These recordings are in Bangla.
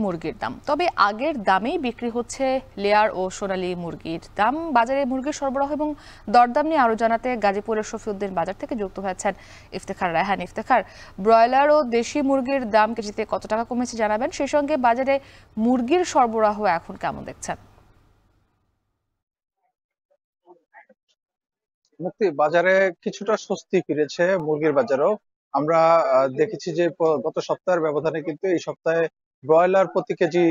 মুরগির দাম, তবে আগের দামেই বিক্রি হচ্ছে লেয়ার ও সোনালী মুরগির দাম। বাজারে মুরগির সরবরাহ এবং দরদাম নিয়ে আরো জানাতে গাজীপুরের শফিউদ্দিন বাজার থেকে যুক্ত হয়েছেন ইফতেখার রায়হান। ইফতেখার, ব্রয়লার ও দেশি মুরগির দাম কেজিতে কত টাকা কমেছে জানাবেন, সেই সঙ্গে বাজারে মুরগির সরবরাহ এখন কেমন দেখছেন? মুক্তি বাজারে কিছুটা স্বস্তি ফিরেছে মুরগির বাজারেও। আমরা দেখেছি যে গত সপ্তাহের ব্যবধানে কিন্তু এই সপ্তাহে ব্রয়লার প্রতি কেজি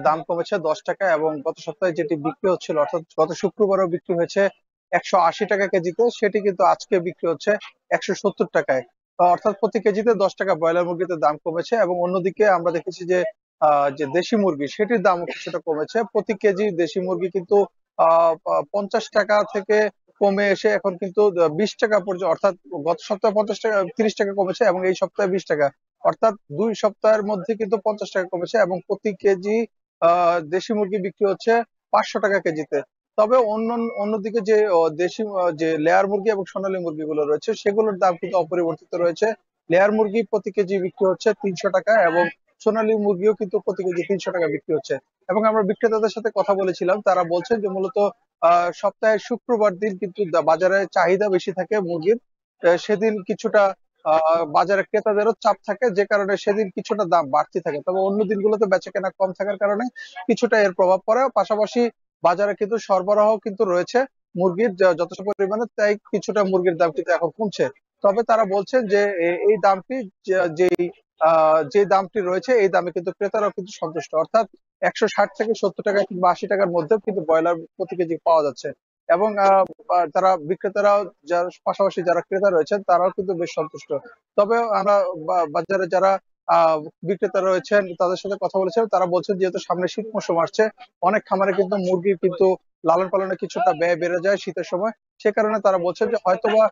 দাম কমেছে 10 টাকা, এবং গত সপ্তাহে যেটি বিক্রি হচ্ছিল অর্থাৎ গত শুক্রবারও বিক্রি হয়েছে 180 টাকা কেজিতে, সেটি কিন্তু আজকে বিক্রি হচ্ছে 170 টাকায়। অর্থাৎ প্রতি কেজিতে 10 টাকা ব্রয়লার মুরগিতে দাম কমেছে। এবং অন্যদিকে আমরা দেখেছি যে যে দেশি মুরগি সেটির দামও কিছুটা কমেছে। প্রতি কেজি দেশি মুরগি কিন্তু 50 টাকা থেকে কমে এসে এখন কিন্তু 20 টাকা পর্যন্ত, অর্থাৎ গত সপ্তাহে 50 টাকা 30 টাকা কমেছে এবং এই সপ্তাহে 20 টাকা, অর্থাৎ 2 সপ্তাহের মধ্যে কিন্তু 50 টাকা কমেছে। এবং প্রতি কেজি দেশি মুরগি বিক্রি হচ্ছে 500 টাকা কেজিতে। তবে অন্যদিকে যে দেশি যে লেয়ার মুরগি এবং সোনালী মুরগিগুলো রয়েছে সেগুলোর দাম কিন্তু অপরিবর্তিত রয়েছে। লেয়ার মুরগি প্রতি কেজি বিক্রি হচ্ছে 300 টাকা, এবং সোনালী মুরগিও কিন্তু প্রতি কেজি 300 টাকা বিক্রি হচ্ছে। এবং আমরা বিক্রেতাদের সাথে কথা বলেছিলাম, তারা বলছেন যে মূলত সপ্তাহের শুক্রবার দিন কিন্তু বাজারে চাহিদা বেশি থাকে মুরগির। সেদিন কিছুটা বাজারে ক্রেতাদেরও চাপ থাকে, যে কারণে সেদিন কিছুটা দাম বাড়তি থাকে। তবে অন্য দিনগুলোতে বেচাকেনা কম থাকার কারণে কিছুটা এর প্রভাব পড়ে। পাশাপাশি বাজারে কিন্তু সরবরাহ কিন্তু রয়েছে মুরগির যথেষ্ট পরিমাণে, তাই কিছুটা মুরগির দাম কিন্তু এখন কমছে। তবে তারা বলছেন যে এই দামটি যেই যে দামটি রয়েছে এই দামে কিন্তু ক্রেতারাও কিন্তু সন্তুষ্ট, অর্থাৎ 160 থেকে 70 টাকা কিংবা 80 টাকার মধ্যেও কিন্তু ব্রয়লার প্রতি কেজি পাওয়া যাচ্ছে। এবং তারা বিক্রেতারাও, যার পাশাপাশি যারা ক্রেতা রয়েছেন তারাও কিন্তু বেশ সন্তুষ্ট। তবে আমরা বাজারে যারা বিক্রেতা রয়েছেন তাদের সাথে কথা বলেছেন, তারা বলছেন যেহেতু সামনে শীত মৌসুম আসছে, অনেক খামারে কিন্তু মুরগির কিন্তু লালন পালনে কিছুটা ব্যয় বেড়ে যায় শীতের সময়। সে কারণে তারা বলছেন যে হয়তোবা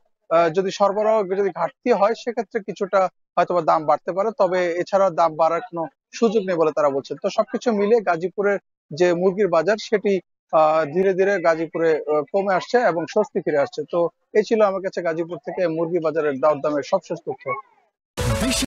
যদি সরবরাহ যদি ঘাটতি হয় সেক্ষেত্রে কিছুটা হয়তোবা দাম বাড়তে পারে, তবে এছাড়া দাম বাড়ার কোনো সুযোগ নেই বলে তারা বলছেন। তো সবকিছু মিলিয়ে গাজীপুরের যে মুরগির বাজার সেটি ধীরে ধীরে গাজীপুরে কমে আসছে এবং স্বস্তি ফিরে আসছে। তো এই ছিল আমার কাছে গাজীপুর থেকে মুরগি বাজারের দরদামের সবশেষ তথ্য।